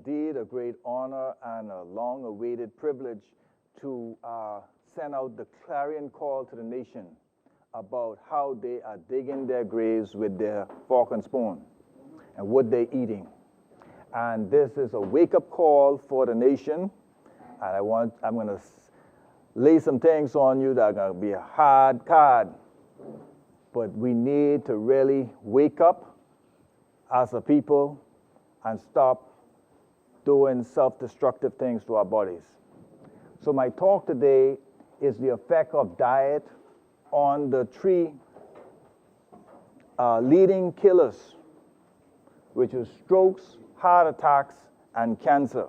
indeed a great honor and a long-awaited privilege to send out the clarion call to the nation about how they are digging their graves with their fork and spoon and what they're eating. And this is a wake-up call for the nation. And I'm going to lay some things on you that are going to be a hard card. But we need to really wake up as a people and stop doing self-destructive things to our bodies. So my talk today is the effect of diet on the three leading killers, which is strokes, heart attacks, and cancer.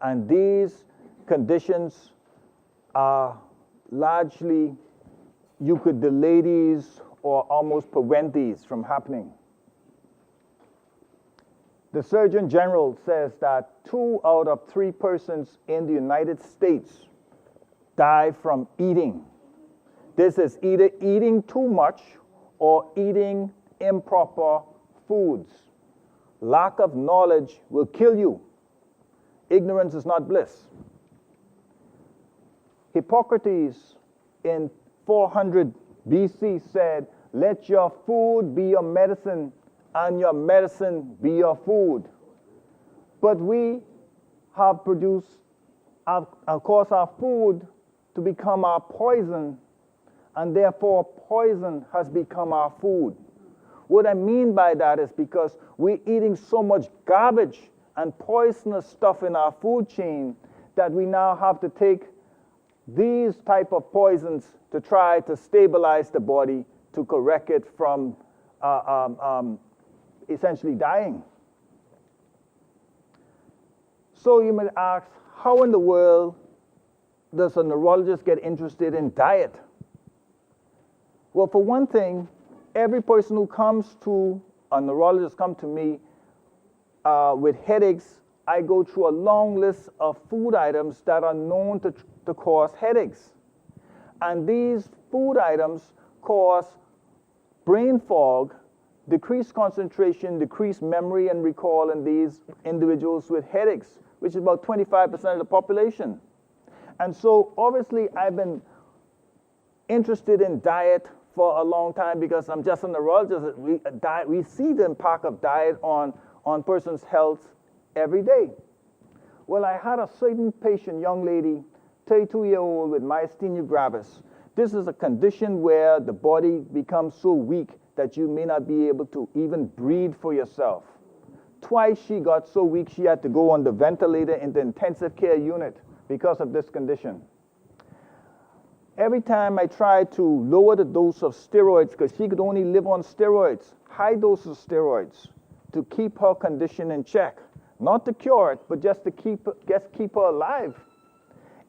And these conditions are largely, you could delay these or almost prevent these from happening. The Surgeon General says that 2 out of 3 persons in the United States die from eating. This is either eating too much or eating improper foods. Lack of knowledge will kill you. Ignorance is not bliss. Hippocrates in 400 BC said, "Let your food be your medicine and your medicine be your food." But we have produced, of course, our food to become our poison, and therefore poison has become our food. What I mean by that is because we're eating so much garbage and poisonous stuff in our food chain that we now have to take these type of poisons to try to stabilize the body to correct it from essentially dying. So you may ask, how in the world does a neurologist get interested in diet? Well, for one thing, every person who comes to a neurologist come to me with headaches. I go through a long list of food items that are known to cause headaches. And these food items cause brain fog, decreased concentration, decreased memory and recall in these individuals with headaches, which is about 25% of the population. And so obviously I've been interested in diet for a long time because I'm just a neurologist. We see the impact of diet on person's health every day. Well, I had a certain patient, young lady, 32-year-old with myasthenia gravis. This is a condition where the body becomes so weak that you may not be able to even breathe for yourself. Twice she got so weak she had to go on the ventilator in the intensive care unit because of this condition. Every time I tried to lower the dose of steroids, because she could only live on steroids, high doses of steroids, to keep her condition in check. Not to cure it, but just to keep her alive.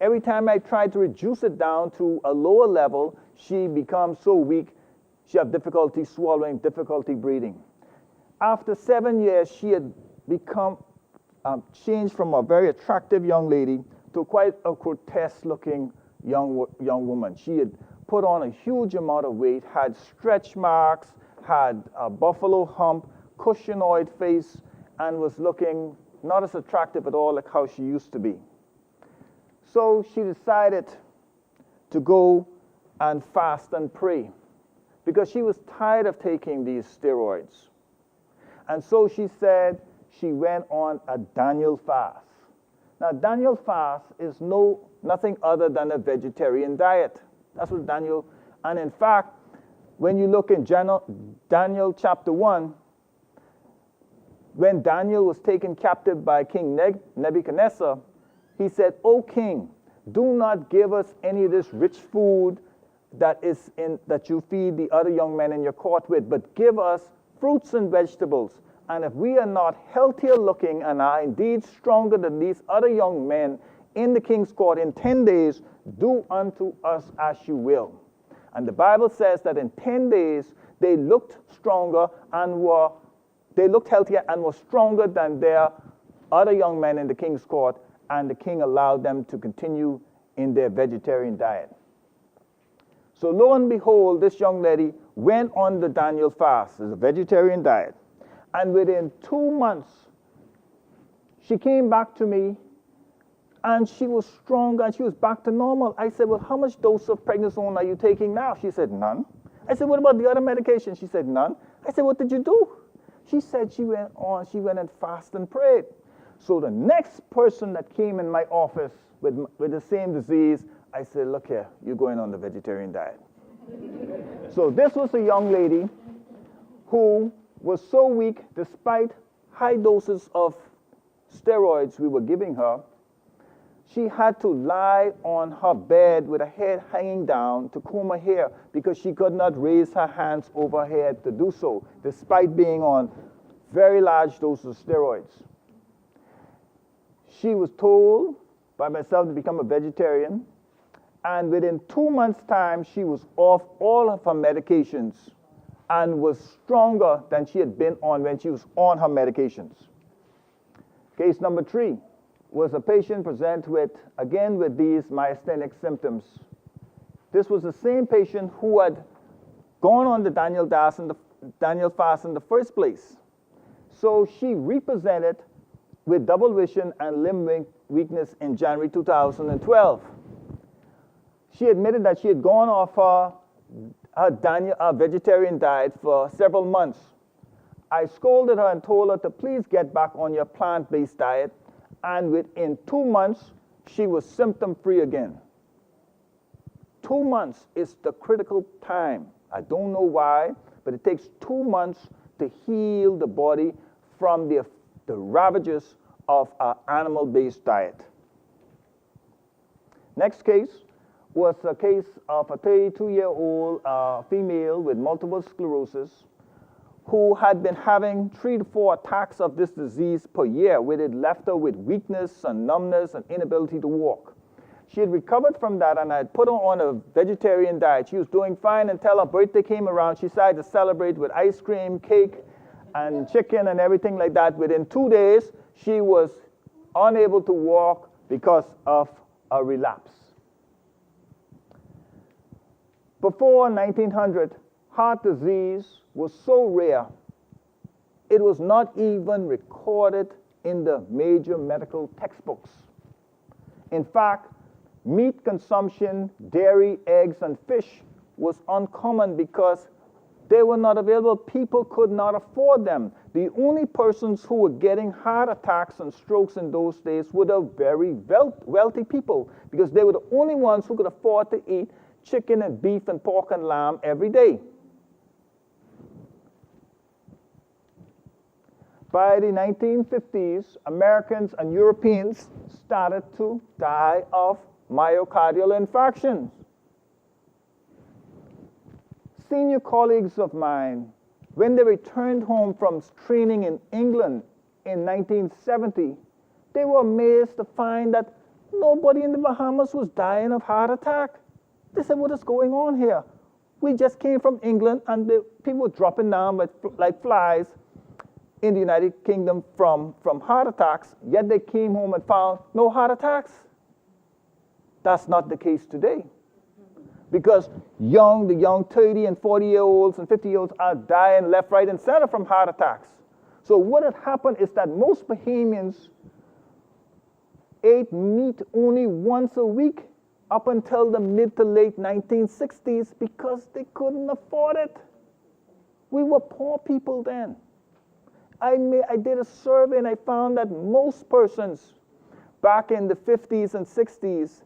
Every time I tried to reduce it down to a lower level, she becomes so weak, she had difficulty swallowing, difficulty breathing. After 7 years, she had become changed from a very attractive young lady to quite a grotesque-looking young woman. She had put on a huge amount of weight, had stretch marks, had a buffalo hump, cushion-oid face, and was looking not as attractive at all like how she used to be. So she decided to go and fast and pray because she was tired of taking these steroids. And so she said she went on a Daniel fast. Now, Daniel fast is nothing other than a vegetarian diet. That's what Daniel, and in fact, when you look in Daniel chapter 1, when Daniel was taken captive by King Nebuchadnezzar, he said, "O king, do not give us any of this rich food that you feed the other young men in your court with, but give us fruits and vegetables. And if we are not healthier looking and are indeed stronger than these other young men in the king's court in 10 days, do unto us as you will." And the Bible says that in 10 days, they looked stronger and they looked healthier and were stronger than their other young men in the king's court, and the king allowed them to continue in their vegetarian diet. So lo and behold, this young lady went on the Daniel fast as a vegetarian diet. And within 2 months, She came back to me, and she was strong, and she was back to normal. I said, well, how much dose of prednisone are you taking now? She said, none. I said, what about the other medication? She said, none. I said, what did you do? She said she went and fasted and prayed. So the next person that came in my office with the same disease, I said, look here, you're going on the vegetarian diet. So this was a young lady who was so weak, despite high doses of steroids we were giving her, she had to lie on her bed with her head hanging down to comb her hair because she could not raise her hands over her head to do so, despite being on very large doses of steroids. She was told by myself to become a vegetarian, and within 2 months' time, she was off all of her medications and was stronger than she had been on when she was on her medications. Case number 3 was a patient present with, again, with these myasthenic symptoms. This was the same patient who had gone on the Daniel fast in the first place. So she represented with double vision and limb weakness in January 2012. She admitted that she had gone off her vegetarian diet for several months. I scolded her and told her to please get back on your plant-based diet, and within 2 months, she was symptom-free again. 2 months is the critical time. I don't know why, but it takes 2 months to heal the body from the ravages of our animal-based diet. Next case was a case of a 32-year-old female with multiple sclerosis who had been having 3 to 4 attacks of this disease per year, which had left her with weakness and numbness and inability to walk. She had recovered from that, and I had put her on a vegetarian diet. She was doing fine until her birthday came around. She decided to celebrate with ice cream, cake, and chicken and everything like that. Within 2 days, she was unable to walk because of a relapse. Before 1900, heart disease was so rare, it was not even recorded in the major medical textbooks. In fact, meat consumption, dairy, eggs, and fish was uncommon because they were not available. People could not afford them. The only persons who were getting heart attacks and strokes in those days were the very wealthy people, because they were the only ones who could afford to eat chicken and beef and pork and lamb every day. By the 1950s, Americans and Europeans started to die of myocardial infarctions. Senior colleagues of mine, when they returned home from training in England in 1970, they were amazed to find that nobody in the Bahamas was dying of heart attack. They said, what is going on here? We just came from England, and the people were dropping down like flies in the United Kingdom from heart attacks, yet they came home and found no heart attacks. That's not the case today. Because the young 30 and 40-year-olds and 50-year-olds are dying left, right, and center from heart attacks. So what had happened is that most Bahamians ate meat only once a week up until the mid to late 1960s because they couldn't afford it. We were poor people then. I did a survey and I found that most persons back in the 50s and 60s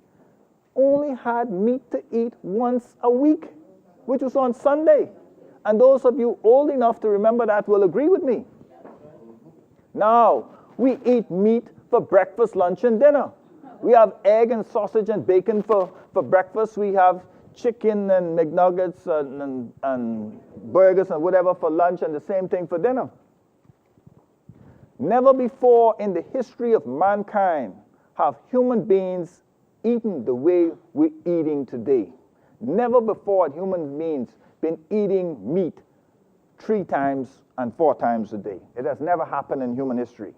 only had meat to eat once a week, which was on Sunday. And those of you old enough to remember that will agree with me. Now, we eat meat for breakfast, lunch, and dinner. We have egg and sausage and bacon for breakfast. We have chicken and McNuggets and burgers and whatever for lunch, and the same thing for dinner. Never before in the history of mankind have human beings eaten the way we're eating today. Never before had human beings been eating meat 3 times and 4 times a day. It has never happened in human history.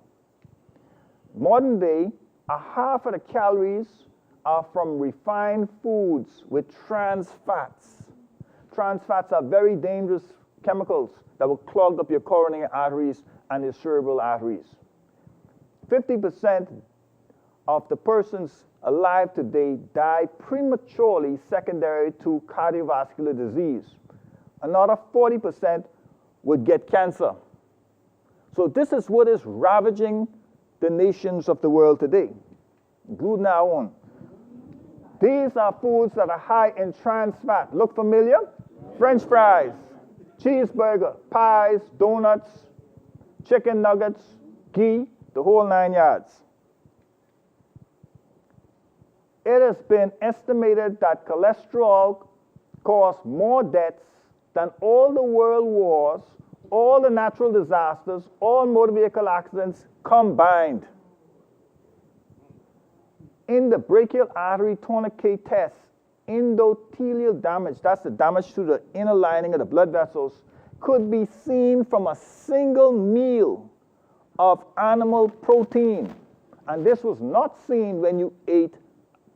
Modern day, a half of the calories are from refined foods with trans fats. Trans fats are very dangerous chemicals that will clog up your coronary arteries and your cerebral arteries. 50% of the persons alive today die prematurely secondary to cardiovascular disease. Another 40% would get cancer. So this is what is ravaging the nations of the world today. Glued now on. These are foods that are high in trans fat. Look familiar? French fries, cheeseburger, pies, donuts, chicken nuggets, ghee, the whole 9 yards. It has been estimated that cholesterol caused more deaths than all the world wars, all the natural disasters, all motor vehicle accidents combined. In the brachial artery tourniquet test, endothelial damage, that's the damage to the inner lining of the blood vessels, could be seen from a single meal of animal protein. And this was not seen when you ate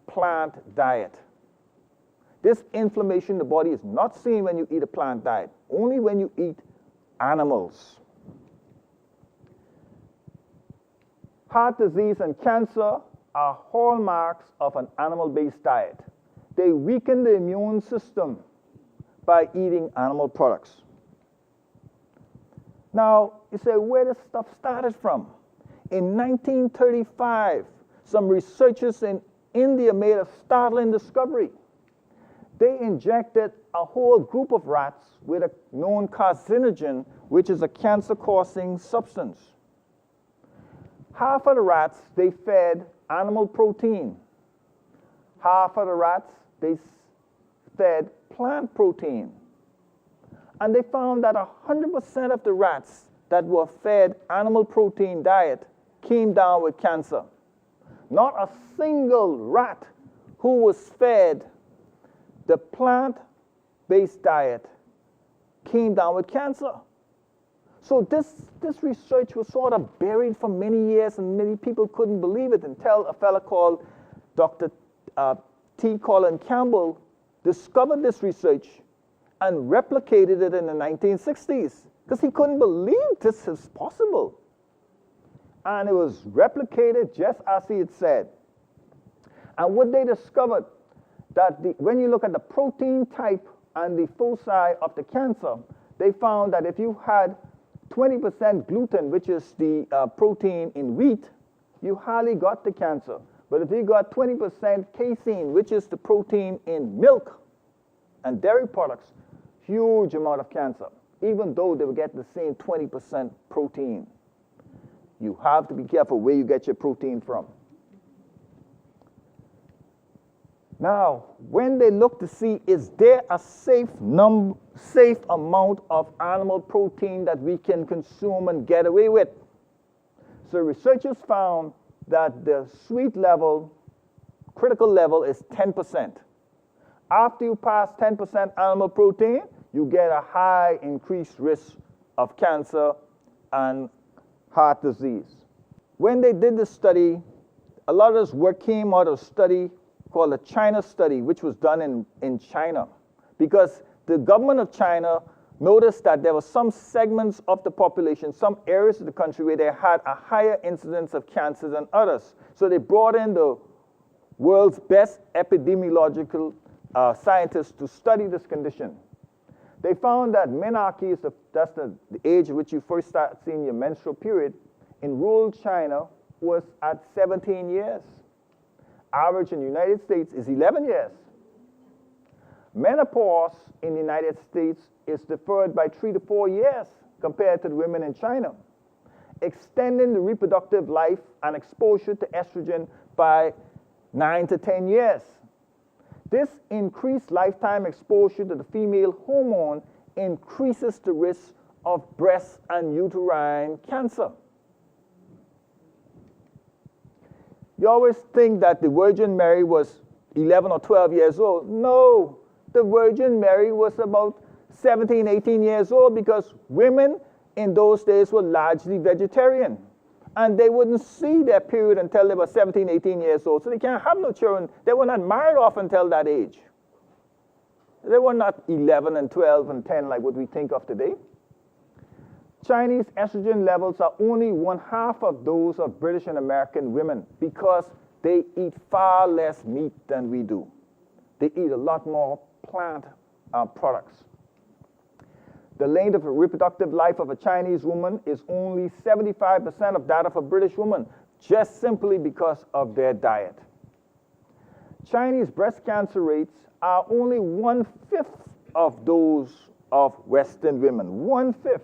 plant diet. This inflammation in the body is not seen when you eat a plant diet, only when you eat animals. Heart disease and cancer are hallmarks of an animal-based diet. They weaken the immune system by eating animal products. Now, you say, where this stuff started from? In 1935, some researchers in India made a startling discovery. They injected a whole group of rats with a known carcinogen, which is a cancer-causing substance. Half of the rats, they fed animal protein. Half of the rats, they fed plant protein. And they found that 100% of the rats that were fed animal protein diet came down with cancer. Not a single rat who was fed the plant-based diet came down with cancer. So this research was sort of buried for many years, and many people couldn't believe it until a fellow called Dr. T. Colin Campbell discovered this research and replicated it in the 1960s, because he couldn't believe this is possible. And it was replicated just as he had said. And what they discovered, that when you look at the protein type and the foci of the cancer, they found that if you had 20% gluten, which is the protein in wheat, you hardly got the cancer. But if you got 20% casein, which is the protein in milk and dairy products, huge amount of cancer, even though they would get the same 20% protein. You have to be careful where you get your protein from. Now, when they look to see, is there a safe amount of animal protein that we can consume and get away with? So researchers found that the sweet level, critical level, is 10%. After you pass 10% animal protein, you get a high increased risk of cancer and heart disease. When they did this study, a lot of this work came out of a study called the China study, which was done in China, because the government of China noticed that there were some segments of the population, some areas of the country where they had a higher incidence of cancer than others. So they brought in the world's best epidemiological scientists to study this condition. They found that menarche, that's the age at which you first start seeing your menstrual period, in rural China was at 17 years. Average in the United States is 11 years. Menopause in the United States is deferred by 3 to 4 years compared to the women in China, extending the reproductive life and exposure to estrogen by 9 to 10 years. This increased lifetime exposure to the female hormone increases the risk of breast and uterine cancer. You always think that the Virgin Mary was 11 or 12 years old. No, the Virgin Mary was about 17, 18 years old, because women in those days were largely vegetarian. And they wouldn't see their period until they were 17, 18 years old. So they can't have no children. They were not married off until that age. They were not 11 and 12 and 10 like what we think of today. Chinese estrogen levels are only 1/2 of those of British and American women because they eat far less meat than we do. They eat a lot more plant products. The length of a reproductive life of a Chinese woman is only 75% of that of a British woman, just simply because of their diet. Chinese breast cancer rates are only 1/5 of those of Western women, 1/5.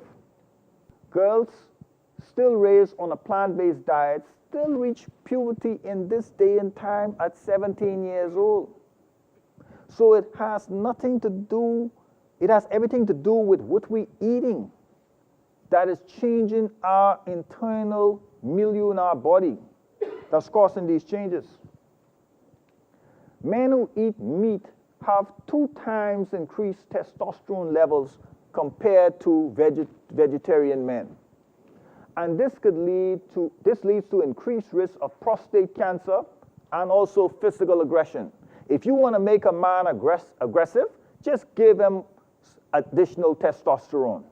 Girls still raised on a plant-based diet still reach puberty in this day and time at 17 years old. So it has nothing to do, it has everything to do with what we're eating that is changing our internal milieu in our body that's causing these changes. Men who eat meat have 2 times increased testosterone levels compared to vegetarian men. And this leads to increased risk of prostate cancer and also physical aggression. If you want to make a man aggressive, just give him additional testosterone.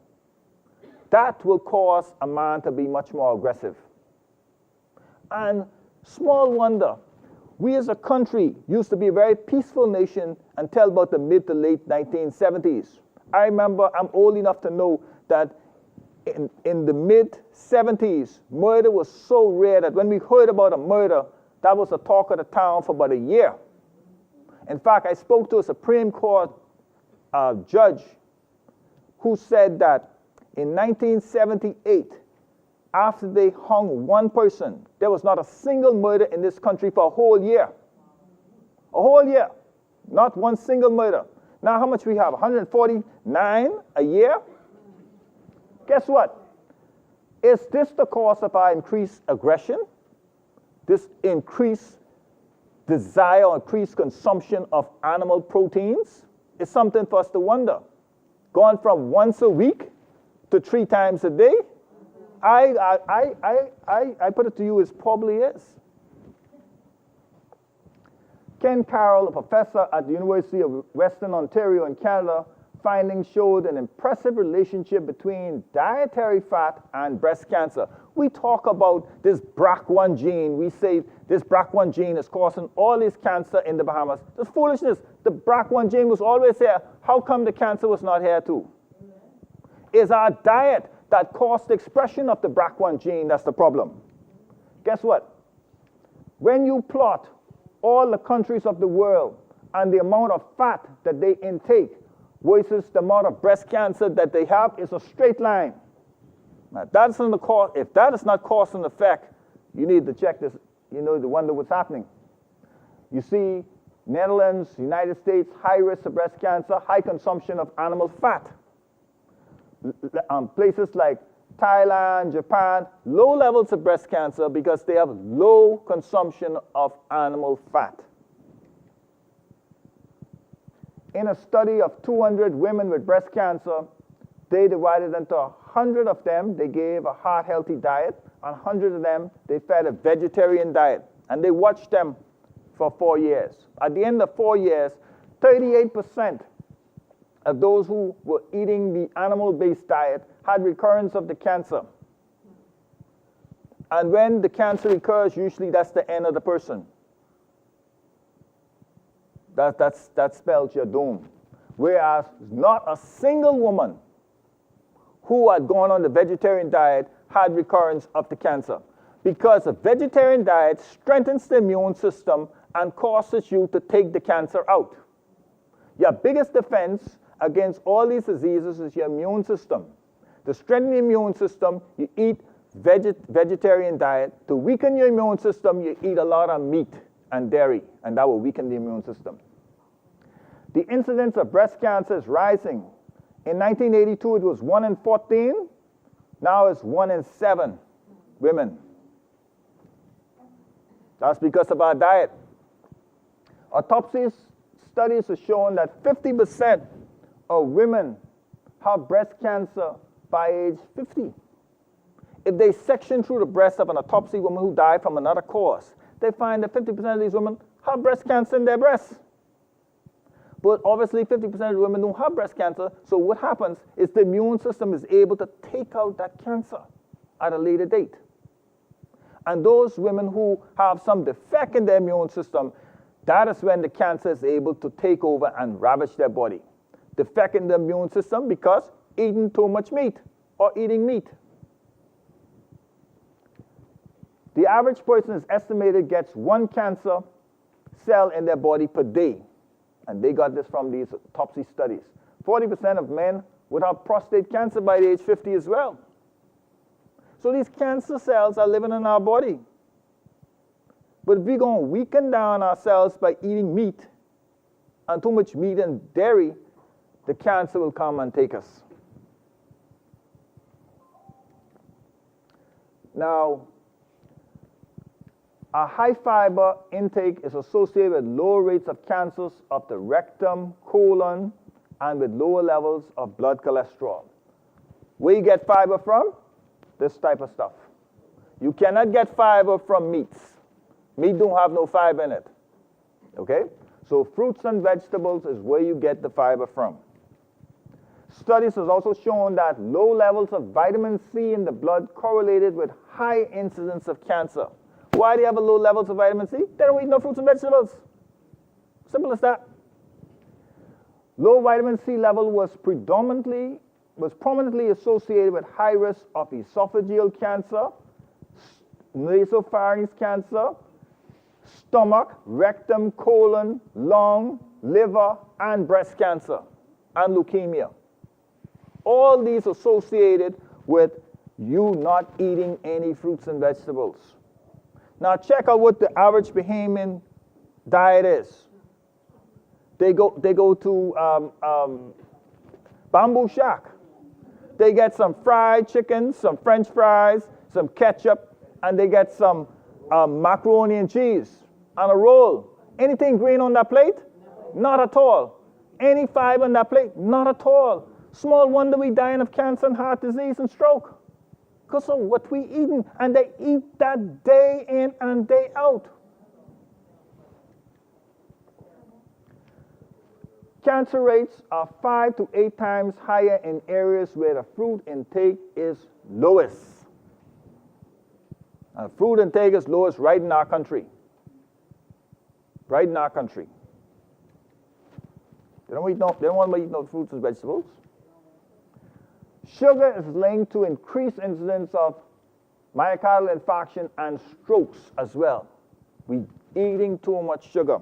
That will cause a man to be much more aggressive. And small wonder, we as a country used to be a very peaceful nation until about the mid to late 1970s. I remember, I'm old enough to know that in the mid-70s, murder was so rare that when we heard about a murder, that was the talk of the town for about a year. In fact, I spoke to a Supreme Court judge who said that in 1978, after they hung one person, there was not a single murder in this country for a whole year. A whole year. Not one single murder. Now how much we have? 149 a year? Guess what? Is this the cause of our increased aggression? This increased desire or increased consumption of animal proteins? It's something for us to wonder. Gone from once a week to 3 times a day? I put it to you, it probably is. Ken Carroll, a professor at the University of Western Ontario in Canada, findings showed an impressive relationship between dietary fat and breast cancer. We talk about this BRCA1 gene. We say this BRCA1 gene is causing all this cancer in the Bahamas. That's foolishness. The BRCA1 gene was always here. How come the cancer was not here too? It's our diet that caused the expression of the BRCA1 gene that's the problem. Guess what? When you plot all the countries of the world and the amount of fat that they intake versus the amount of breast cancer that they have, is a straight line. Now, that's not the cause. If that is not cause and effect, you need to check this, you know, to wonder what's happening. You see, Netherlands, United States, high risk of breast cancer, high consumption of animal fat. Places like Thailand, Japan, low levels of breast cancer because they have low consumption of animal fat. In a study of 200 women with breast cancer, they divided into 100 of them, they gave a heart-healthy diet, and 100 of them, they fed a vegetarian diet. And they watched them for 4 years. At the end of 4 years, 38% of those who were eating the animal-based diet had recurrence of the cancer. And when the cancer recurs, usually that's the end of the person. That spells your doom. Whereas not a single woman who had gone on the vegetarian diet had recurrence of the cancer. Because a vegetarian diet strengthens the immune system and causes you to take the cancer out. Your biggest defense against all these diseases is your immune system. To strengthen the immune system, you eat vegetarian diet. To weaken your immune system, you eat a lot of meat and dairy, and that will weaken the immune system. The incidence of breast cancer is rising. In 1982, it was 1 in 14. Now it's 1 in 7 women. That's because of our diet. Autopsy studies have shown that 50% of women have breast cancer by age 50. If they section through the breast of an autopsy woman who died from another cause, they find that 50% of these women have breast cancer in their breasts. But obviously 50% of the women don't have breast cancer, so what happens is the immune system is able to take out that cancer at a later date. And those women who have some defect in their immune system, that is when the cancer is able to take over and ravage their body. Defect in the immune system because eating too much meat or eating meat. The average person is estimated gets 1 cancer cell in their body per day. And they got this from these autopsy studies. 40% of men would have prostate cancer by the age 50 as well. So these cancer cells are living in our body. But if we're going to weaken down ourselves by eating meat, and too much meat and dairy, the cancer will come and take us. Now, a high fiber intake is associated with lower rates of cancers of the rectum, colon, and with lower levels of blood cholesterol. Where you get fiber from? This type of stuff. You cannot get fiber from meats. Meat don't have no fiber in it. Okay? So fruits and vegetables is where you get the fiber from. Studies has also shown that low levels of vitamin C in the blood correlated with high incidence of cancer. Why do you have a low levels of vitamin C? They don't eat no fruits and vegetables. Simple as that. Low vitamin C level was prominently associated with high risk of esophageal cancer, nasopharynx cancer, stomach, rectum, colon, lung, liver, and breast cancer, and leukemia. All these associated with you not eating any fruits and vegetables. Now check out what the average Bahamian diet is. They go to Bamboo Shack. They get some fried chicken, some French fries, some ketchup, and they get some macaroni and cheese and a roll. Anything green on that plate? Not at all. Any fiber on that plate? Not at all. Small wonder we dying of cancer and heart disease and stroke. Because of what we eating, and they eat that day in and day out. Cancer rates are 5 to 8 times higher in areas where the fruit intake is lowest. And fruit intake is lowest right in our country. Right in our country. They don't want to eat no fruits and vegetables. Sugar is linked to increased incidence of myocardial infarction and strokes as well. We eating too much sugar.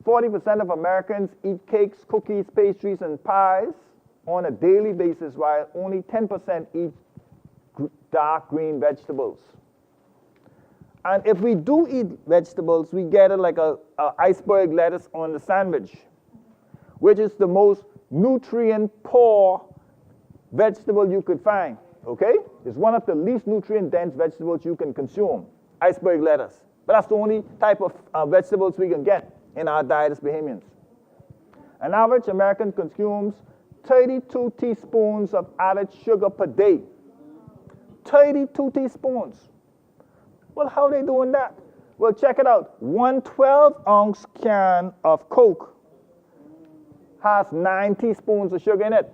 40% of Americans eat cakes, cookies, pastries, and pies on a daily basis, while only 10% eat dark green vegetables. And if we do eat vegetables, we get it like a iceberg lettuce on the sandwich, which is the most nutrient-poor vegetable you could find, okay? It's one of the least nutrient-dense vegetables you can consume, iceberg lettuce. But that's the only type of vegetables we can get in our diet as Bahamians. An average American consumes 32 teaspoons of added sugar per day. 32 teaspoons. Well, how are they doing that? Well, check it out. One 12-ounce can of Coke has 9 teaspoons of sugar in it.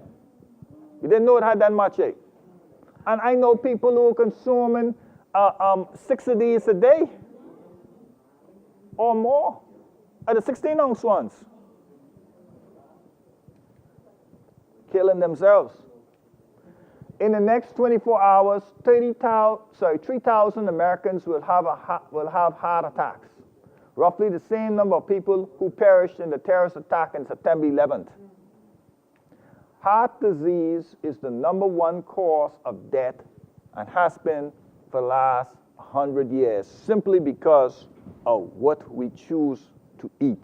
You didn't know it had that much, eh? And I know people who are consuming 6 of these a day or more, are the 16-ounce ones. Killing themselves. In the next 24 hours, 3,000 Americans will have heart attacks. Roughly the same number of people who perished in the terrorist attack on September 11th. Heart disease is the #1 cause of death and has been for the last 100 years, simply because of what we choose to eat.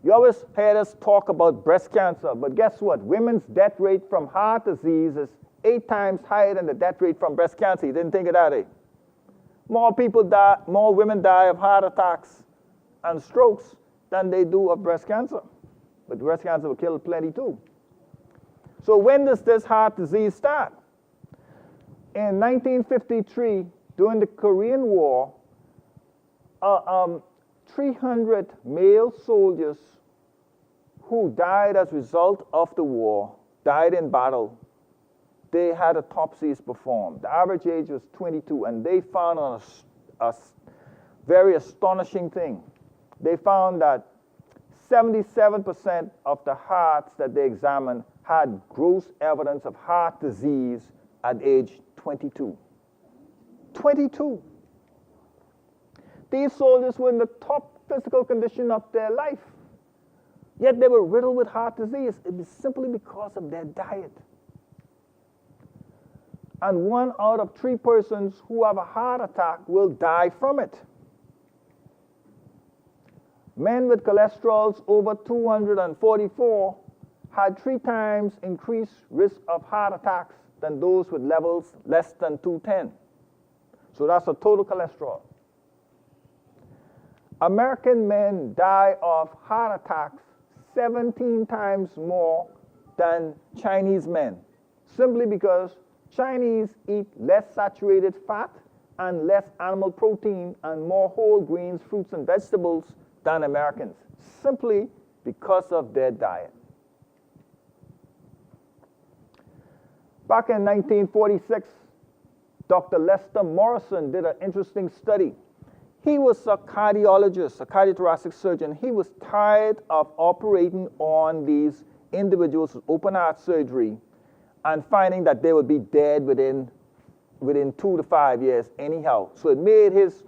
You always hear us talk about breast cancer, but guess what? Women's death rate from heart disease is 8 times higher than the death rate from breast cancer. You didn't think of that, eh? More people die, more women die of heart attacks and strokes than they do of breast cancer. But breast cancer will kill plenty too. So when does this heart disease start? In 1953, during the Korean War, 300 male soldiers who died as a result of the war, died in battle. They had autopsies performed. The average age was 22, and they found a very astonishing thing. They found that 77% of the hearts that they examined had gross evidence of heart disease at age 22. 22. These soldiers were in the top physical condition of their life, yet they were riddled with heart disease. It was simply because of their diet. And 1 out of 3 persons who have a heart attack will die from it. Men with cholesterols over 244 had 3 times increased risk of heart attacks than those with levels less than 210. So that's a total cholesterol. American men die of heart attacks 17 times more than Chinese men, simply because Chinese eat less saturated fat and less animal protein and more whole grains, fruits, and vegetables than Americans, simply because of their diet. Back in 1946, Dr. Lester Morrison did an interesting study. He was a cardiologist, a cardiothoracic surgeon. He was tired of operating on these individuals with open heart surgery and finding that they would be dead within 2 to 5 years anyhow. So it made his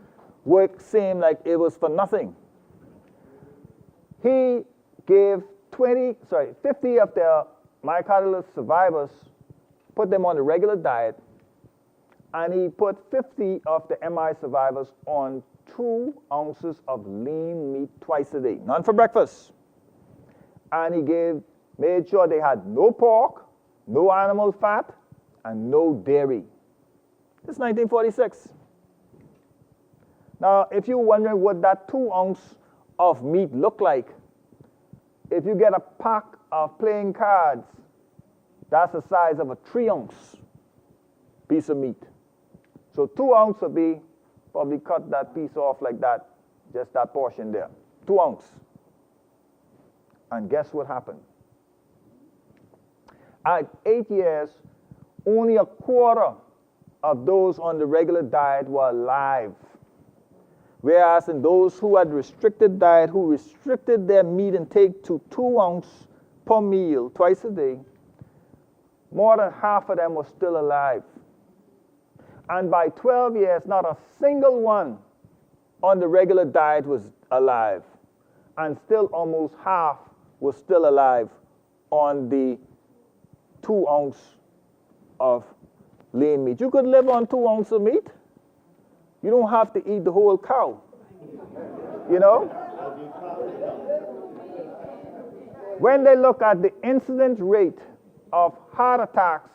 work seem like it was for nothing. He gave 50 of their myocardial survivors, put them on a regular diet, and he put 50 of the MI survivors on 2 ounces of lean meat twice a day, none for breakfast. And he made sure they had no pork, no animal fat, and no dairy. This is 1946. Now, if you're wondering what that 2 ounce of meat look like, if you get a pack of playing cards, that's the size of a 3 ounce piece of meat. So 2 ounce would be, probably cut that piece off like that, just that portion there, 2 ounce. And guess what happened? At 8 years, only a quarter of those on the regular diet were alive. Whereas in those who had restricted diet, who restricted their meat intake to 2 ounce per meal twice a day, more than half of them were still alive. And by 12 years, not a single one on the regular diet was alive. And still almost half was still alive on the 2 ounce of lean meat. You could live on 2 ounces of meat. You don't have to eat the whole cow, you know? When they look at the incidence rate of heart attacks,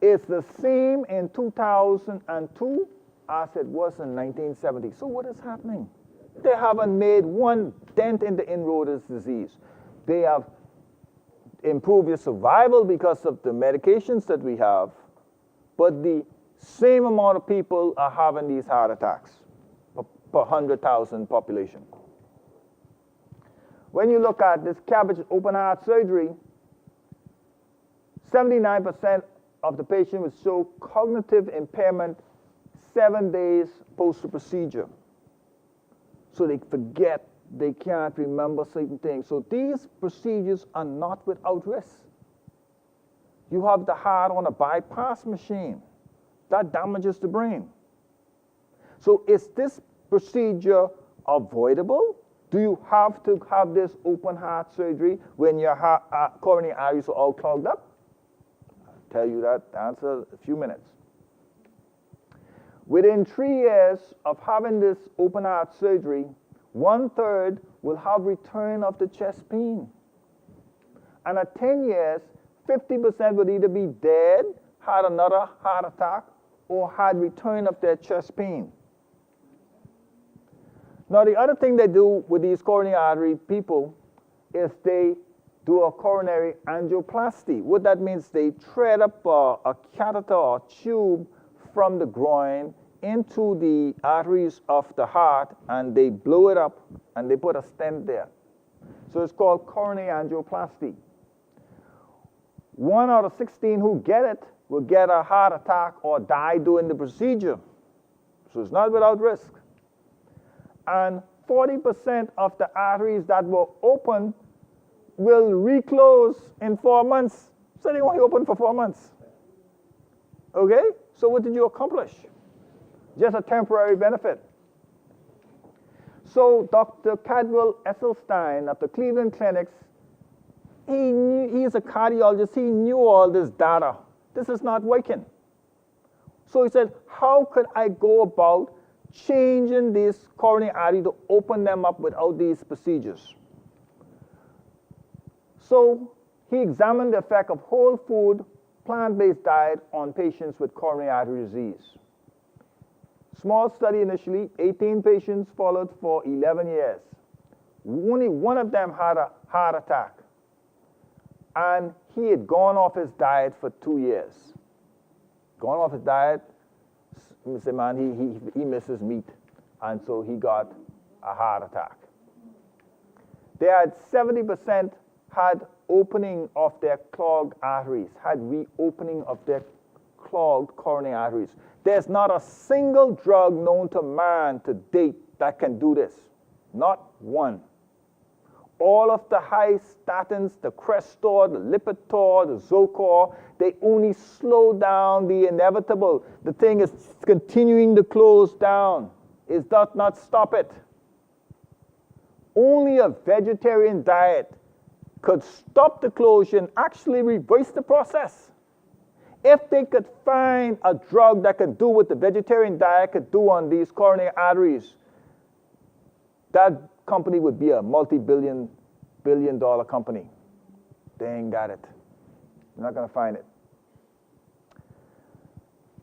it's the same in 2002 as it was in 1970. So what is happening? They haven't made one dent in the inroad of this disease. They have improved your survival because of the medications that we have, but the same amount of people are having these heart attacks per 100,000 population. When you look at this CABG open heart surgery, 79% of the patient would show cognitive impairment 7 days post the procedure. So they forget, they can't remember certain things. So these procedures are not without risk. You have the heart on a bypass machine. That damages the brain. So is this procedure avoidable? Do you have to have this open heart surgery when your coronary arteries are all clogged up? I'll tell you that answer in a few minutes. Within 3 years of having this open heart surgery, 1/3 will have return of the chest pain. And at 10 years, 50% would either be dead, had another heart attack, or had return of their chest pain. Now, the other thing they do with these coronary artery people is they do a coronary angioplasty. What that means, they thread up a catheter or tube from the groin into the arteries of the heart and they blow it up and they put a stent there. So it's called coronary angioplasty. 1 out of 16 who get it will get a heart attack or die during the procedure. So it's not without risk. And 40% of the arteries that were open will reclose in 4 months. So they only open for 4 months. Okay? So what did you accomplish? Just a temporary benefit. So Dr. Cadwell Esselstyn of the Cleveland Clinics, he's a cardiologist, he knew all this data. This is not working. So he said, how could I go about changing this coronary artery to open them up without these procedures? So he examined the effect of whole food, plant-based diet on patients with coronary artery disease. Small study initially, 18 patients followed for 11 years. Only one of them had a heart attack. And he had gone off his diet for 2 years. Gone off his diet, Mr. Man, he misses meat. And so he got a heart attack. They had 70% had opening of their clogged arteries, had reopening of their clogged coronary arteries. There's not a single drug known to man to date that can do this. Not one. All of the high statins, the Crestor, the Lipitor, the Zocor, they only slow down the inevitable. The thing is continuing to close down. It does not stop it. Only a vegetarian diet could stop the closure and actually reverse the process. If they could find a drug that could do what the vegetarian diet could do on these coronary arteries, that company would be a multi-billion dollar company. They ain't got it. You're not going to find it.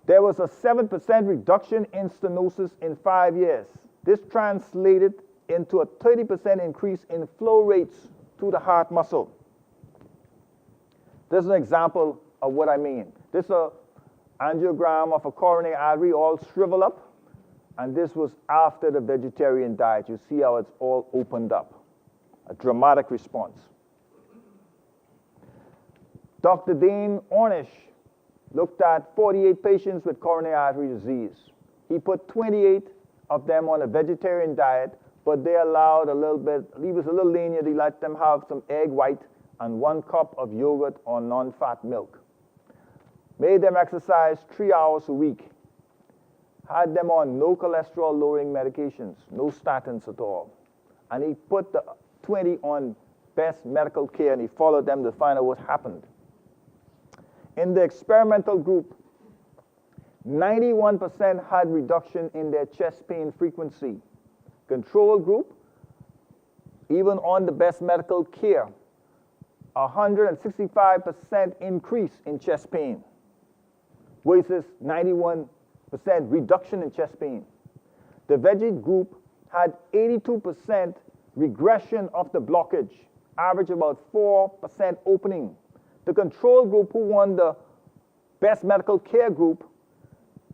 There was a 7% reduction in stenosis in 5 years. This translated into a 30% increase in flow rates to the heart muscle. This is an example of what I mean. This is an angiogram of a coronary artery all shriveled up, and this was after the vegetarian diet. You see how it's all opened up. A dramatic response. Dr. Dane Ornish looked at 48 patients with coronary artery disease. He put 28 of them on a vegetarian diet, but they allowed a little bit, he was a little lenient, he let them have some egg white and 1 cup of yogurt or non-fat milk. Made them exercise 3 hours a week. Had them on no cholesterol lowering medications, no statins at all. And he put the 20 on best medical care and he followed them to find out what happened. In the experimental group, 91% had reduction in their chest pain frequency. Control group, even on the best medical care, 165% increase in chest pain versus 91% reduction in chest pain. The veggie group had 82% regression of the blockage, average about 4% opening. The control group, who won the best medical care group,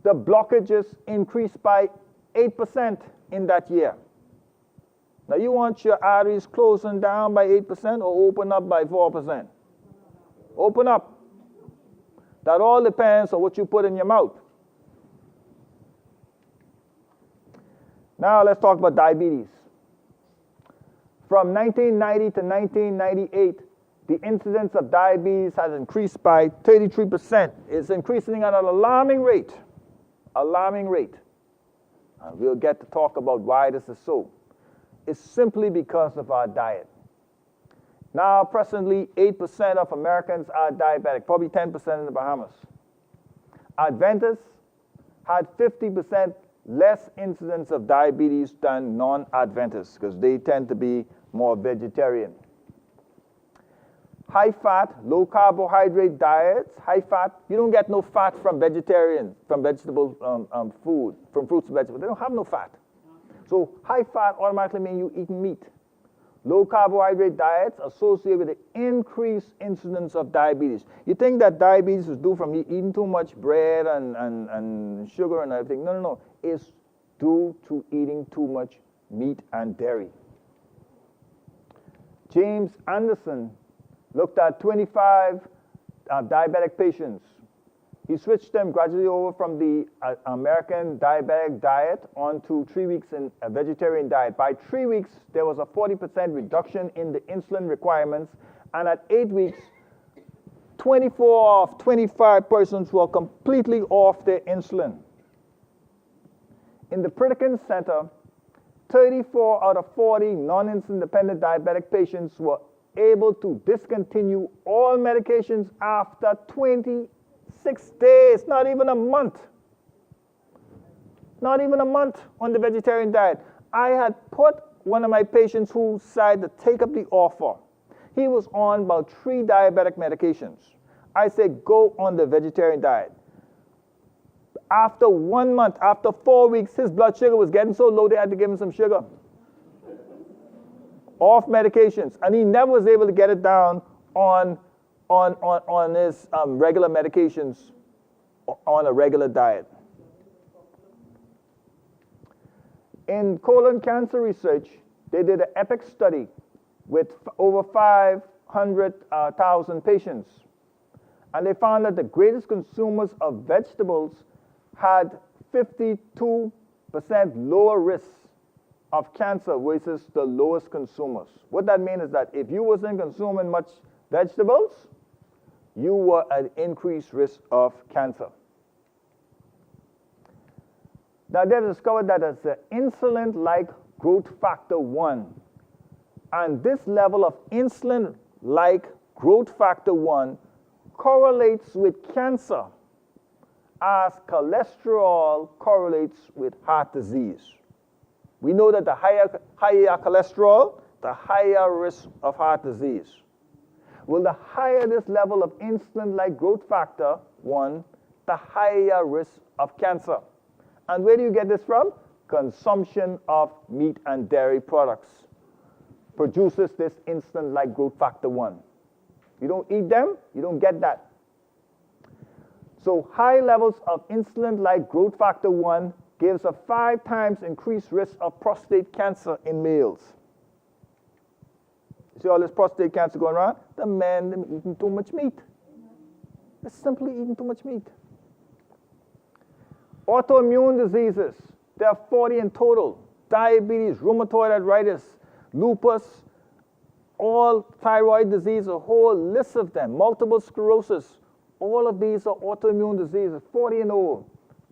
the blockages increased by 8% in that year. Now you want your arteries closing down by 8% or open up by 4%? Open up. That all depends on what you put in your mouth. Now let's talk about diabetes. From 1990 to 1998, the incidence of diabetes has increased by 33%. It's increasing at an alarming rate. Alarming rate. And we'll get to talk about why this is so. It's simply because of our diet. Now, presently, 8% of Americans are diabetic, probably 10% in the Bahamas. Adventists had 50% less incidence of diabetes than non-Adventists because they tend to be more vegetarian. High-fat, low-carbohydrate diets, high-fat, you don't get no fat from vegetarian, from vegetable food, from fruits and vegetables. They don't have no fat. So high-fat automatically means you eat meat. Low carbohydrate diets associated with the increased incidence of diabetes. You think that diabetes is due from eating too much bread and sugar and everything. No, no, no. It's due to eating too much meat and dairy. James Anderson looked at 25 diabetic patients. He switched them gradually over from the American diabetic diet onto 3 weeks in a vegetarian diet. By 3 weeks, there was a 40% reduction in the insulin requirements, and at 8 weeks, 24 of 25 persons were completely off their insulin. In the Pritikin Center, 34 out of 40 non-insulin dependent diabetic patients were able to discontinue all medications after 26 days, not even a month. Not even a month on the vegetarian diet. I had put one of my patients who decided to take up the offer. He was on about 3 diabetic medications. I said, go on the vegetarian diet. After 1 month, after 4 weeks, his blood sugar was getting so low they had to give him some sugar. Off medications. And he never was able to get it down on his regular medications on a regular diet. In colon cancer research, they did an EPIC study with over 500,000 patients. And they found that the greatest consumers of vegetables had 52% lower risk of cancer versus the lowest consumers. What that means is that if you wasn't consuming much vegetables, you were at increased risk of cancer. Now they discovered that there's an insulin-like growth factor 1. And this level of insulin-like growth factor 1 correlates with cancer as cholesterol correlates with heart disease. We know that the higher cholesterol, the higher risk of heart disease. Well, the higher this level of insulin-like growth factor 1, the higher risk of cancer. And where do you get this from? Consumption of meat and dairy products produces this insulin-like growth factor 1. You don't eat them, you don't get that. So high levels of insulin-like growth factor 1 gives a 5 times increased risk of prostate cancer in males. You see all this prostate cancer going around? The men, they're eating too much meat. They're simply eating too much meat. Autoimmune diseases, there are 40 in total. Diabetes, rheumatoid arthritis, lupus, all thyroid disease, a whole list of them, multiple sclerosis. All of these are autoimmune diseases, 40 and over,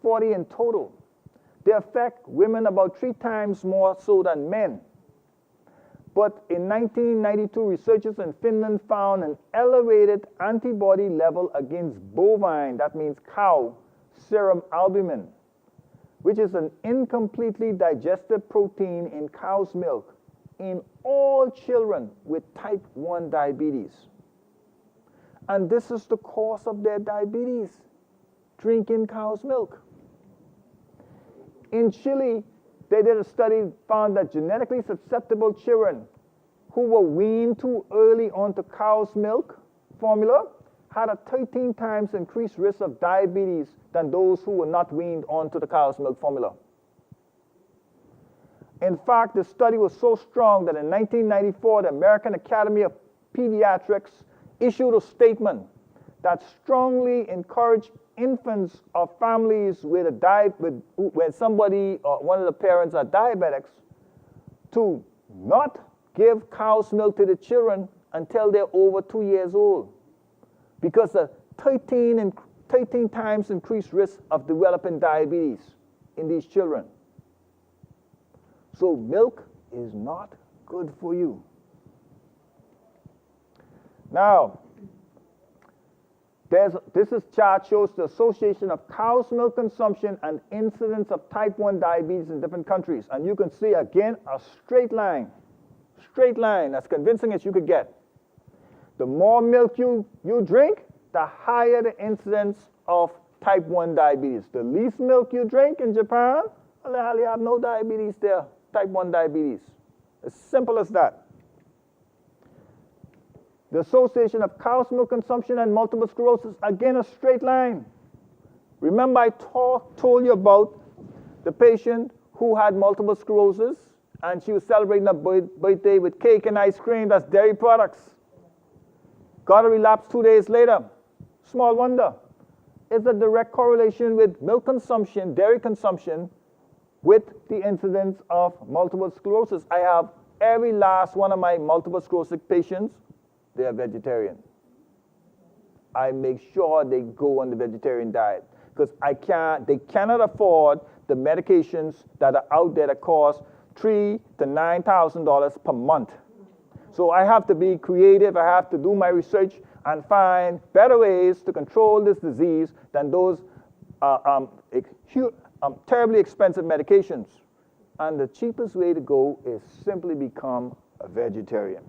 40 in total. They affect women about 3 times more so than men. But in 1992, researchers in Finland found an elevated antibody level against bovine, that means cow, serum albumin, which is an incompletely digested protein in cow's milk, in all children with type 1 diabetes. And this is the cause of their diabetes, drinking cow's milk. In Chile, they did a study, found that genetically susceptible children who were weaned too early onto cow's milk formula had a 13 times increased risk of diabetes than those who were not weaned onto the cow's milk formula. In fact, the study was so strong that in 1994, the American Academy of Pediatrics issued a statement that strongly encouraged infants of families where somebody or one of the parents are diabetics to not give cow's milk to the children until they're over 2 years old, because of 13 times increased risk of developing diabetes in these children. So milk is not good for you. Now, this chart shows the association of cow's milk consumption and incidence of type 1 diabetes in different countries. And you can see, again, a straight line, as convincing as you could get. The more milk you drink, the higher the incidence of type 1 diabetes. The least milk you drink in Japan, well, you have no diabetes there, type 1 diabetes. As simple as that. The association of cow's milk consumption and multiple sclerosis, again, a straight line. Remember I told you about the patient who had multiple sclerosis, and she was celebrating her birthday with cake and ice cream, that's dairy products. Got a relapse 2 days later. Small wonder. It's a direct correlation with milk consumption, dairy consumption, with the incidence of multiple sclerosis. I have every last one of my multiple sclerosis patients, they are vegetarian. I make sure they go on the vegetarian diet because they cannot afford the medications that are out there that cost $3,000 to $9,000 per month. So I have to be creative, I have to do my research and find better ways to control this disease than those terribly expensive medications. And the cheapest way to go is simply become a vegetarian.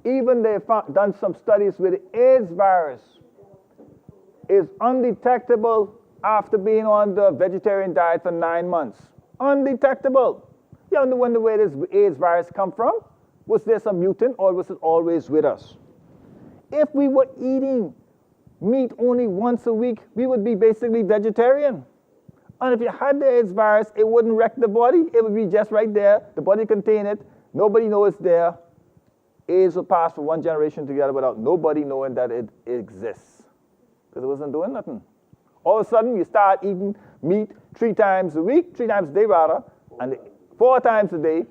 Even they've done some studies with the AIDS virus is undetectable after being on the vegetarian diet for 9 months. Undetectable. You wonder where this AIDS virus come from? Was there some mutant or was it always with us? If we were eating meat only once a week, we would be basically vegetarian. And if you had the AIDS virus, it wouldn't wreck the body. It would be just right there. The body contain it. Nobody knows it's there. AIDS will pass from one generation to the other without nobody knowing that it exists. Because it wasn't doing nothing. All of a sudden, you start eating meat 3 times a week, 3 times a day rather, and 4 times a day,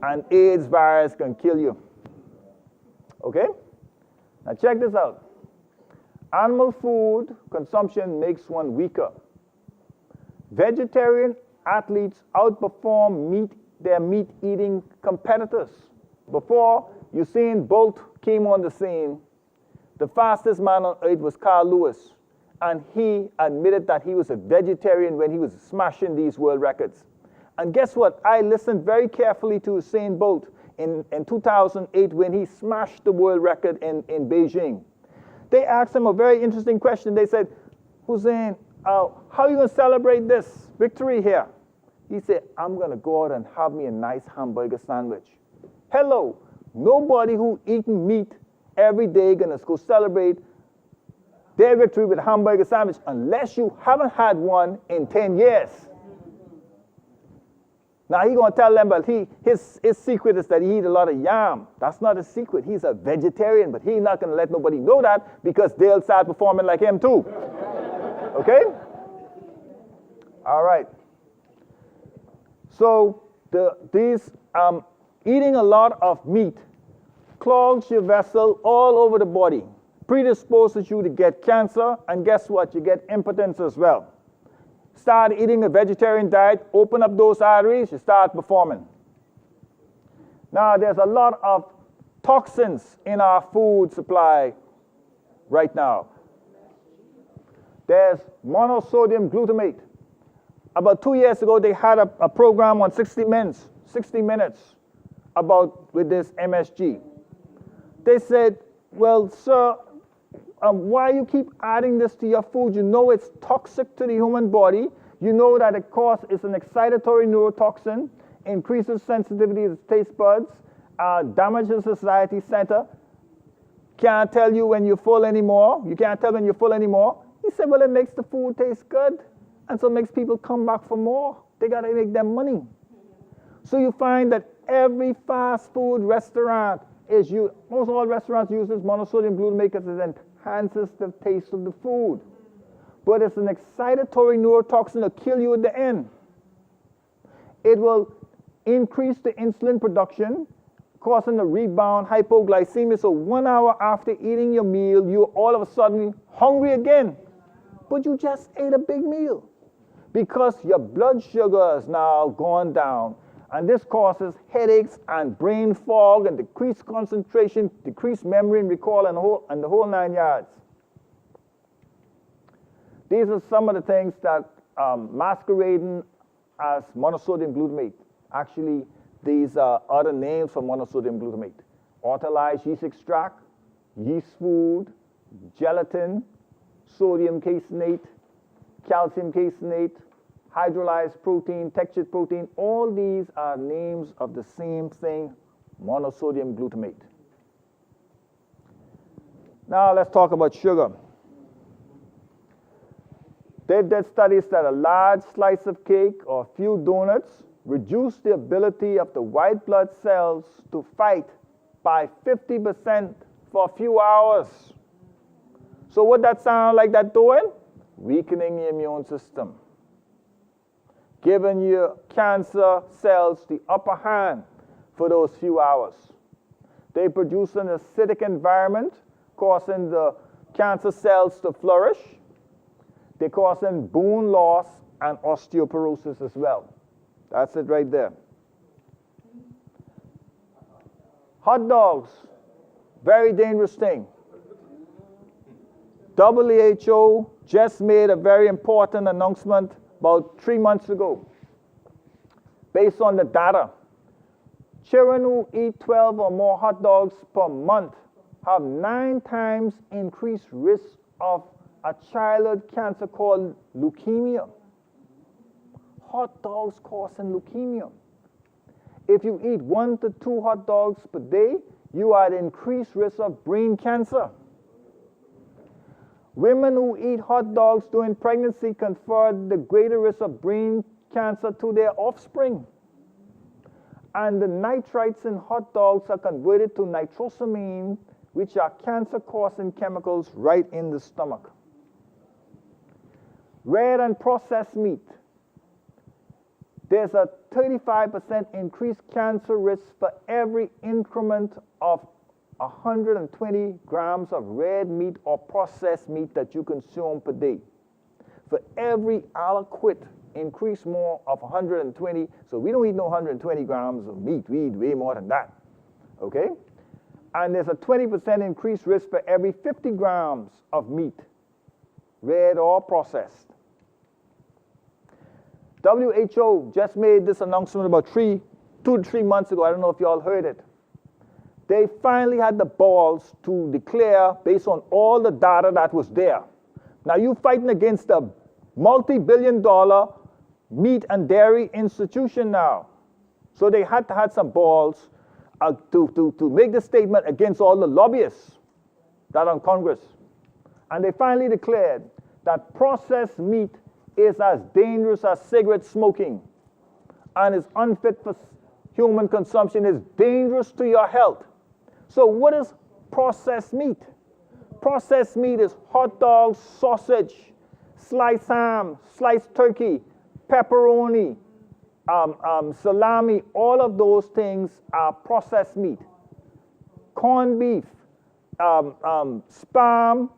and AIDS virus can kill you. Okay? Now check this out. Animal food consumption makes one weaker. Vegetarian athletes outperform their meat-eating competitors. Before Usain Bolt came on the scene, the fastest man on earth was Carl Lewis, and he admitted that he was a vegetarian when he was smashing these world records. And guess what? I listened very carefully to Usain Bolt in 2008 when he smashed the world record in Beijing. They asked him a very interesting question. They said, Usain, how are you going to celebrate this victory here? He said, I'm going to go out and have me a nice hamburger sandwich. Hello, nobody who eating meat every day going to go celebrate their victory with a hamburger sandwich unless you haven't had one in 10 years. Now he's going to tell them, but his secret is that he eats a lot of yam. That's not a secret. He's a vegetarian, but he's not going to let nobody know that because they'll start performing like him too. Okay? All right. So eating a lot of meat clogs your vessel all over the body, predisposes you to get cancer, and guess what? You get impotence as well. Start eating a vegetarian diet, open up those arteries, you start performing. Now, there's a lot of toxins in our food supply right now. There's monosodium glutamate. About 2 years ago, they had a program on 60 minutes with this MSG. They said, well, sir, why you keep adding this to your food? You know it's toxic to the human body. You know that it's an excitatory neurotoxin, increases sensitivity to taste buds, damages the satiety center, can't tell you when you're full anymore. You can't tell when you're full anymore. He said, well, it makes the food taste good, and so it makes people come back for more. They got to make them money. So you find that every fast food restaurant most all restaurants use this monosodium glutamate because it enhances the taste of the food. But it's an excitatory neurotoxin to kill you at the end. It will increase the insulin production, causing a rebound hypoglycemia. So 1 hour after eating your meal, you're all of a sudden hungry again. But you just ate a big meal because your blood sugar is now gone down. And this causes headaches and brain fog and decreased concentration, decreased memory and recall, and the whole 9 yards. These are some of the things that masquerading as monosodium glutamate. Actually, these are other names for monosodium glutamate. Autolyzed yeast extract, yeast food, gelatin, sodium caseinate, calcium caseinate, hydrolyzed protein, textured protein. All these are names of the same thing, monosodium glutamate. Now let's talk about sugar. They did studies that a large slice of cake or a few donuts reduce the ability of the white blood cells to fight by 50% for a few hours. So what that sound like that doing? Weakening the immune system, giving your cancer cells the upper hand for those few hours. They produce an acidic environment, causing the cancer cells to flourish. They're causing bone loss and osteoporosis as well. That's it right there. Hot dogs, very dangerous thing. WHO just made a very important announcement about 3 months ago. Based on the data, children who eat 12 or more hot dogs per month have 9 times increased risk of a childhood cancer called leukemia. Hot dogs causing leukemia. If you eat 1 to 2 hot dogs per day, you are at increased risk of brain cancer. Women who eat hot dogs during pregnancy confer the greater risk of brain cancer to their offspring. And the nitrites in hot dogs are converted to nitrosamine, which are cancer-causing chemicals right in the stomach. Red and processed meat. There's a 35% increased cancer risk for every increment of 120 grams of red meat or processed meat that you consume per day. For every aliquot, increase more of 120. So we don't eat no 120 grams of meat. We eat way more than that. Okay? And there's a 20% increased risk for every 50 grams of meat, red or processed. WHO just made this announcement about 2 to 3 months ago. I don't know if you all heard it. They finally had the balls to declare, based on all the data that was there. Now you're fighting against a multi-billion-dollar meat and dairy institution now. So they had to have some balls to make the statement against all the lobbyists that are in Congress. And they finally declared that processed meat is as dangerous as cigarette smoking and is unfit for human consumption, is dangerous to your health. So what is processed meat? Processed meat is hot dogs, sausage, sliced ham, sliced turkey, pepperoni, salami. All of those things are processed meat. Corned beef, spam,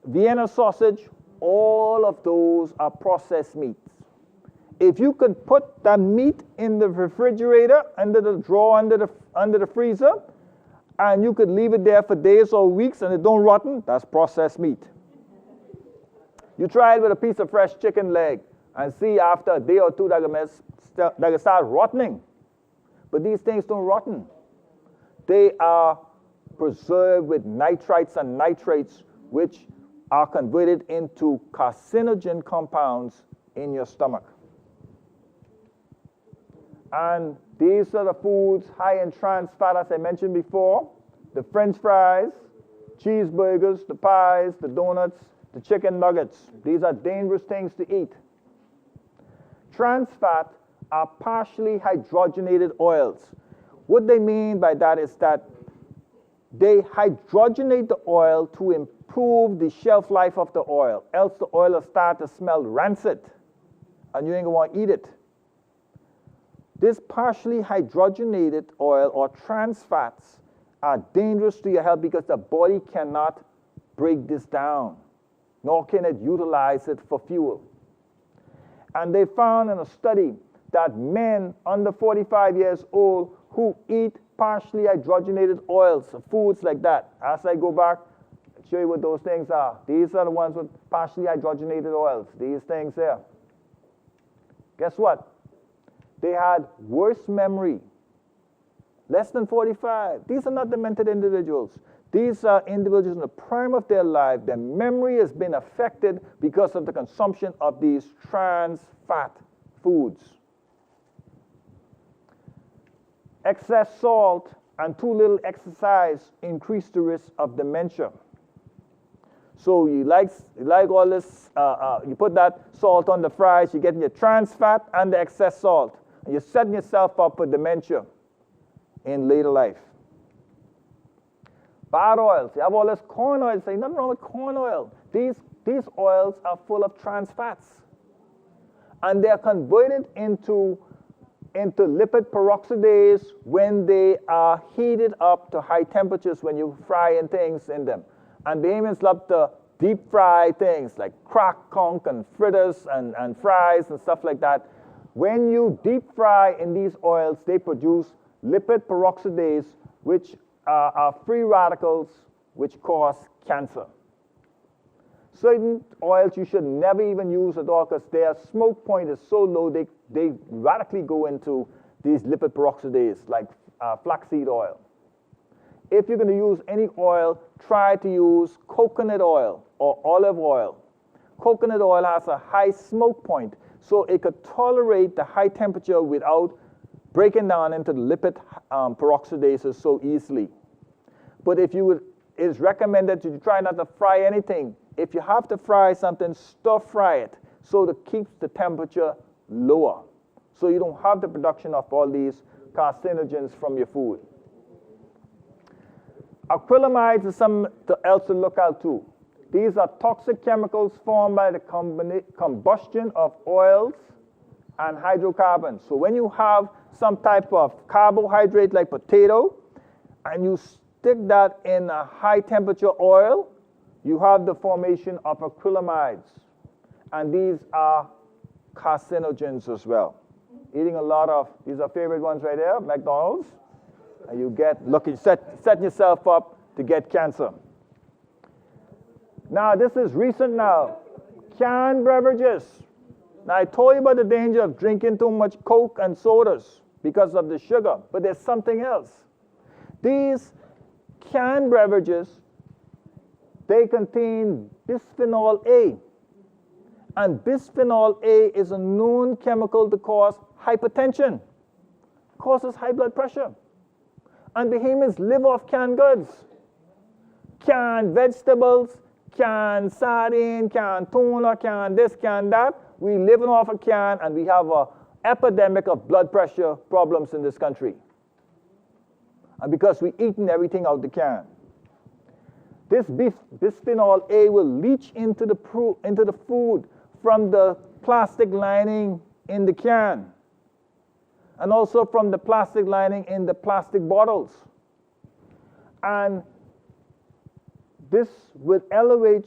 Vienna sausage, all of those are processed meats. If you could put that meat in the refrigerator, under the drawer, under the freezer, and you could leave it there for days or weeks and it don't rotten, that's processed meat. You try it with a piece of fresh chicken leg and see after a day or two that it start rotting. But these things don't rotten. They are preserved with nitrites and nitrates, which are converted into carcinogen compounds in your stomach. And these are the foods high in trans fat, as I mentioned before. The French fries, cheeseburgers, the pies, the donuts, the chicken nuggets. These are dangerous things to eat. Trans fat are partially hydrogenated oils. What they mean by that is that they hydrogenate the oil to improve the shelf life of the oil, else the oil will start to smell rancid, and you ain't gonna want to eat it. This partially hydrogenated oil or trans fats are dangerous to your health because the body cannot break this down, nor can it utilize it for fuel. And they found in a study that men under 45 years old who eat partially hydrogenated oils, foods like that, as I go back, I'll show you what those things are. These are the ones with partially hydrogenated oils, these things here. Guess what? They had worse memory, less than 45. These are not demented individuals. These are individuals in the prime of their life. Their memory has been affected because of the consumption of these trans fat foods. excess salt and too little exercise increase the risk of dementia. So you like all this, you put that salt on the fries, you're getting your trans fat and the excess salt, and you're setting yourself up for dementia in later life. Bad oils. You have all this corn oil. Say nothing wrong with corn oil. These oils are full of trans fats, and they're converted into lipid peroxidase when they are heated up to high temperatures when you fry and things in them. And Bahamians love to deep fry things like crack conch and fritters and fries and stuff like that. When you deep fry in these oils, they produce lipid peroxidase, which are free radicals which cause cancer. Certain oils you should never even use at all because their smoke point is so low they radically go into these lipid peroxidase like flaxseed oil. If you're going to use any oil, try to use coconut oil or olive oil. Coconut oil has a high smoke point, so it could tolerate the high temperature without breaking down into the lipid peroxidases so easily. But it's recommended to try not to fry anything. If you have to fry something, stir fry it so it keeps the temperature lower, so you don't have the production of all these carcinogens from your food. Acrylamides is something else to look out too. These are toxic chemicals formed by the combustion of oils and hydrocarbons. So when you have some type of carbohydrate like potato and you stick that in a high temperature oil, you have the formation of acrylamides. And these are carcinogens as well. Eating a lot of, these are favorite ones right there, McDonald's. And you get, setting yourself up to get cancer. Now, this is recent now. Canned beverages. Now, I told you about the danger of drinking too much Coke and sodas because of the sugar, but there's something else. These canned beverages, they contain bisphenol A. And bisphenol A is a known chemical to cause hypertension, causes high blood pressure. And Bahamians live off canned goods. Canned vegetables, canned sardine, canned tuna, canned this, canned that. We live off a can, and we have an epidemic of blood pressure problems in this country. And because we're eating everything out the can. This bisphenol A will leach into the food from the plastic lining in the can, and also from the plastic lining in the plastic bottles. And this will elevate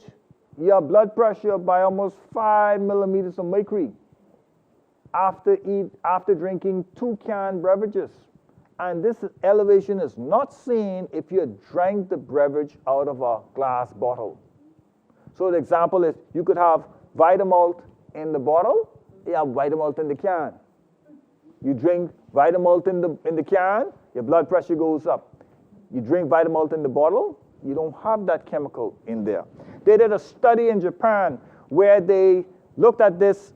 your blood pressure by almost 5 millimeters of mercury after drinking 2 canned beverages. And this elevation is not seen if you drank the beverage out of a glass bottle. So the example is, you could have Vitamalt in the bottle, you have Vitamalt in the can. You drink Vitamalt in the can, your blood pressure goes up. You drink Vitamalt in the bottle, you don't have that chemical in there. They did a study in Japan where they looked at this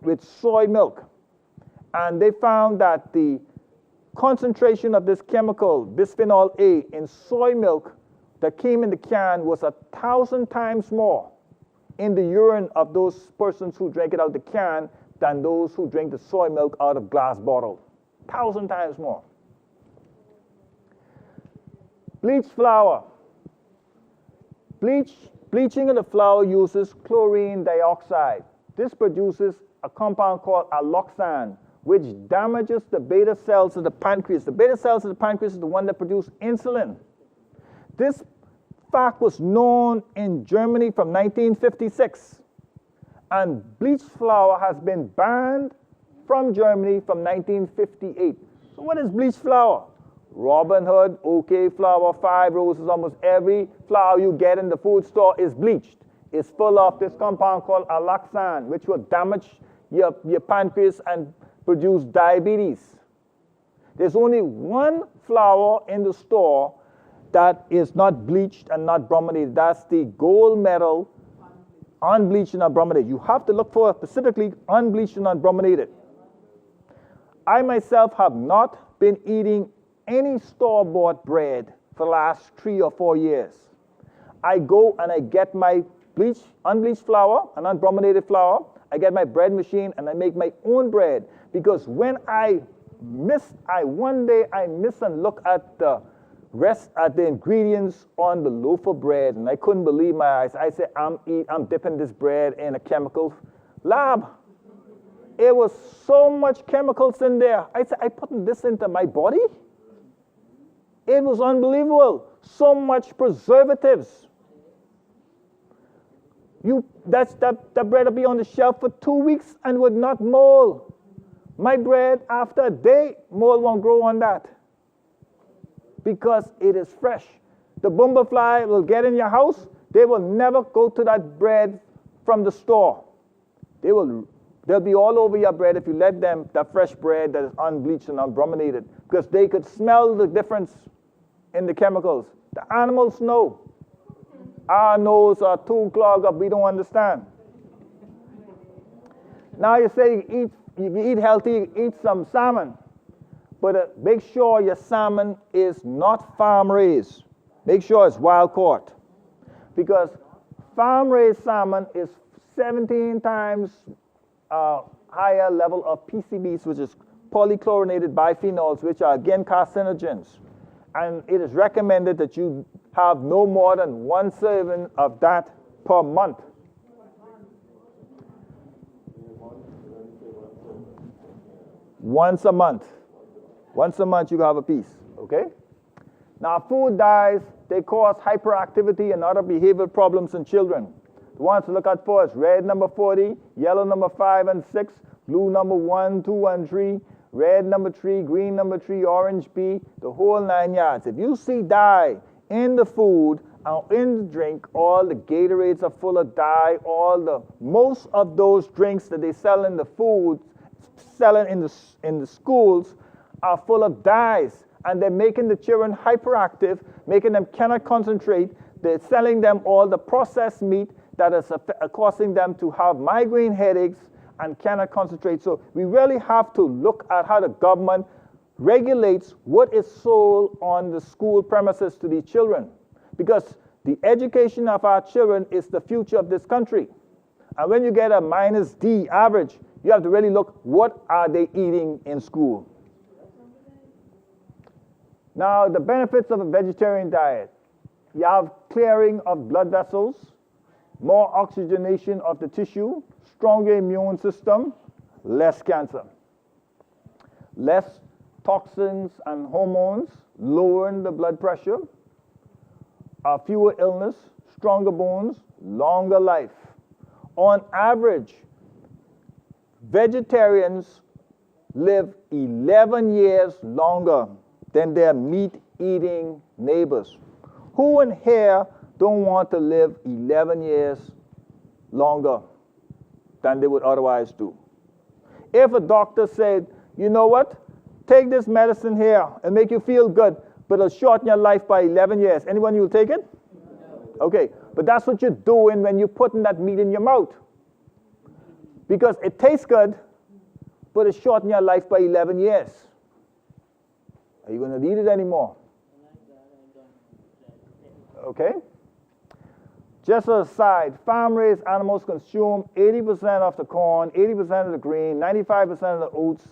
with soy milk, and they found that the concentration of this chemical, bisphenol A, in soy milk that came in the can was 1,000 times more in the urine of those persons who drank it out the can than those who drink the soy milk out of glass bottle. 1,000 times more. Bleached flour. Bleaching of the flour uses chlorine dioxide. This produces a compound called alloxan, which damages the beta cells of the pancreas. The beta cells of the pancreas is the one that produce insulin. This fact was known in Germany from 1956. And bleached flour has been banned from Germany from 1958. So what is bleached flour? Robin Hood, OK flour, 5 Roses, almost every flour you get in the food store is bleached. It's full of this compound called alloxan, which will damage your pancreas and produce diabetes. There's only one flour in the store that is not bleached and not brominated. That's the gold medal unbleached and unbrominated. You have to look for specifically unbleached and unbrominated. I myself have not been eating any store-bought bread for the last 3 or 4 years. I go and I get my unbleached flour and unbrominated flour. I get my bread machine and I make my own bread. Because when one day I miss and look at the ingredients on the loaf of bread, and I couldn't believe my eyes. I said, I'm dipping this bread in a chemical lab. It was so much chemicals in there. I said, I putting this into my body? It was unbelievable. So much preservatives. That bread will be on the shelf for 2 weeks and would not mold. My bread, after a day, mold won't grow on that. Because it is fresh. The bumblefly will get in your house. They will never go to that bread from the store. They'll be all over your bread if you let them, that fresh bread that is unbleached and unbrominated, because they could smell the difference in the chemicals. The animals know. Our nose are too clogged up, we don't understand. Now you say you eat healthy, you eat some salmon, but make sure your salmon is not farm raised. Make sure it's wild caught, because farm raised salmon is 17 times higher level of PCBs, which is polychlorinated biphenyls, which are again carcinogens. And it is recommended that you have no more than 1 serving of that per month. Once a month. Once a month you can have a piece, okay? Now food dyes, they cause hyperactivity and other behavioral problems in children. The ones to look out for is red number 40, yellow number 5 and 6, blue number 1, 2, and 3, red number 3, green number 3, orange B, the whole 9 yards. If you see dye in the food or in the drink, all the Gatorades are full of dye, most of those drinks that they sell in the food, selling in the schools are full of dyes, and they're making the children hyperactive, making them cannot concentrate. They're selling them all the processed meat that is causing them to have migraine headaches and cannot concentrate. So we really have to look at how the government regulates what is sold on the school premises to these children, because the education of our children is the future of this country. And when you get a -D average, you have to really look, what are they eating in school? Now, the benefits of a vegetarian diet. You have clearing of blood vessels, more oxygenation of the tissue, stronger immune system, less cancer, less toxins and hormones, lowering the blood pressure, fewer illness, stronger bones, longer life. On average, vegetarians live 11 years longer than their meat-eating neighbors. Who in here don't want to live 11 years longer than they would otherwise do? If a doctor said, you know what, take this medicine here and make you feel good, but it'll shorten your life by 11 years, anyone will take it? No. Okay, but that's what you're doing when you're putting that meat in your mouth. Because it tastes good, but it shortens your life by 11 years. Are you going to eat it anymore? Okay? Just as a side, farm-raised animals consume 80% of the corn, 80% of the grain, 95% of the oats,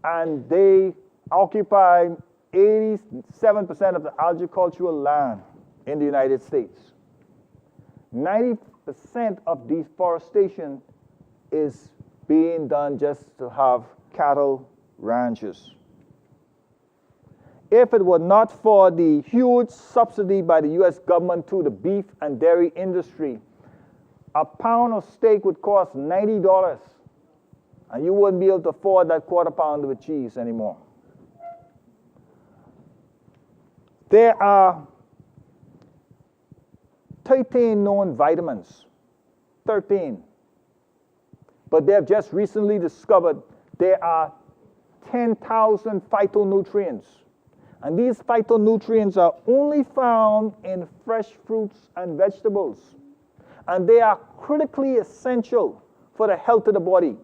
and they occupy 87% of the agricultural land in the United States. 90% of deforestation is being done just to have cattle ranches. If it were not for the huge subsidy by the U.S. government to the beef and dairy industry, a pound of steak would cost $90, and you wouldn't be able to afford that quarter pound with cheese anymore. There are 13 known vitamins, 13. But they have just recently discovered there are 10,000 phytonutrients. And these phytonutrients are only found in fresh fruits and vegetables. And they are critically essential for the health of the body.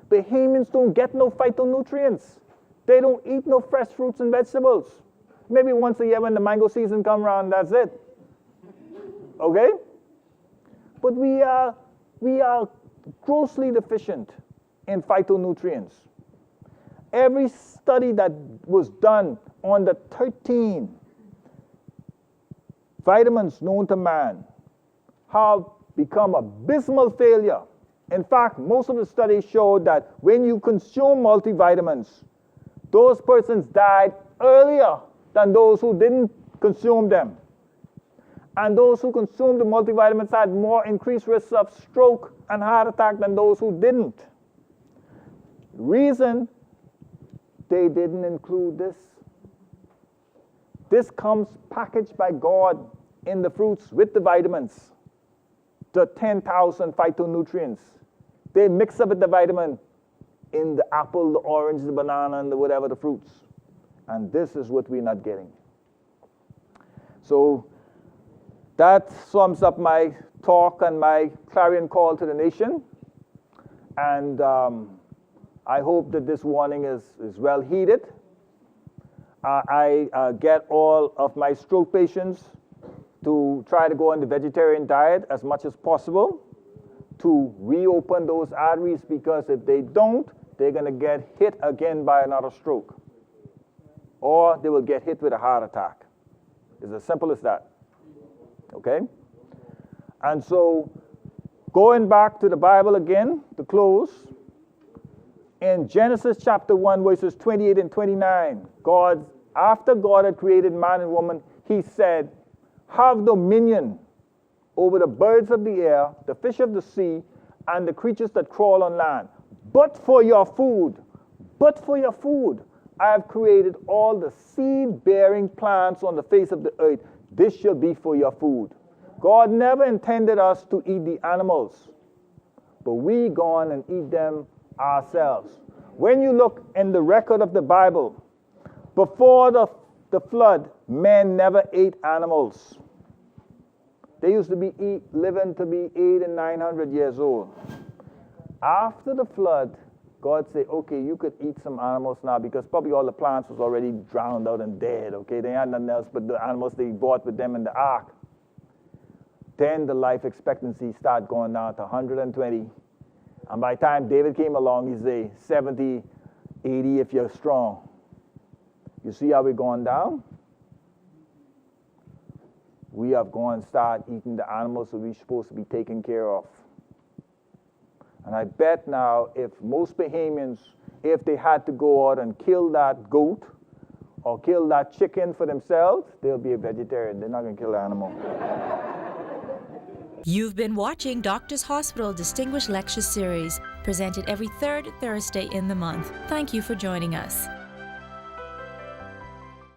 Bahamians don't get no phytonutrients. They don't eat no fresh fruits and vegetables. Maybe once a year when the mango season comes around, that's it. Okay? But we are grossly deficient in phytonutrients. Every study that was done on the 13 vitamins known to man have become abysmal failure. In fact, most of the studies showed that when you consume multivitamins, those persons died earlier than those who didn't consume them. And those who consumed the multivitamins had more increased risks of stroke and heart attack than those who didn't. The reason they didn't include this. This comes packaged by God in the fruits with the vitamins, the 10,000 phytonutrients. They mix up with the vitamin in the apple, the orange, the banana, and the whatever the fruits. And this is what we're not getting. So that sums up my talk and my clarion call to the nation. And I hope that this warning is well heeded. I get all of my stroke patients to try to go on the vegetarian diet as much as possible to reopen those arteries, because if they don't, they're going to get hit again by another stroke. Or they will get hit with a heart attack. It's as simple as that. Okay? And so, going back to the Bible again, to close, in Genesis chapter 1, verses 28 and 29, after God had created man and woman, he said, have dominion over the birds of the air, the fish of the sea, and the creatures that crawl on land. But for your food, I have created all the seed-bearing plants on the face of the earth. This shall be for your food. God never intended us to eat the animals, but we go on and eat them ourselves. When you look in the record of the Bible, before the flood, men never ate animals. They used to be living to be 800 and 900 years old. After the flood, God said, okay, you could eat some animals now, because probably all the plants was already drowned out and dead, okay? They had nothing else but the animals they brought with them in the ark. Then the life expectancy started going down to 120. And by the time David came along, he said 70, 80 if you're strong. You see how we're going down? We have gone and start eating the animals that we're supposed to be taking care of. And I bet now, if most Bahamians, if they had to go out and kill that goat or kill that chicken for themselves, they'll be a vegetarian. They're not going to kill the animal. You've been watching Doctors Hospital Distinguished Lecture Series, presented every third Thursday in the month. Thank you for joining us.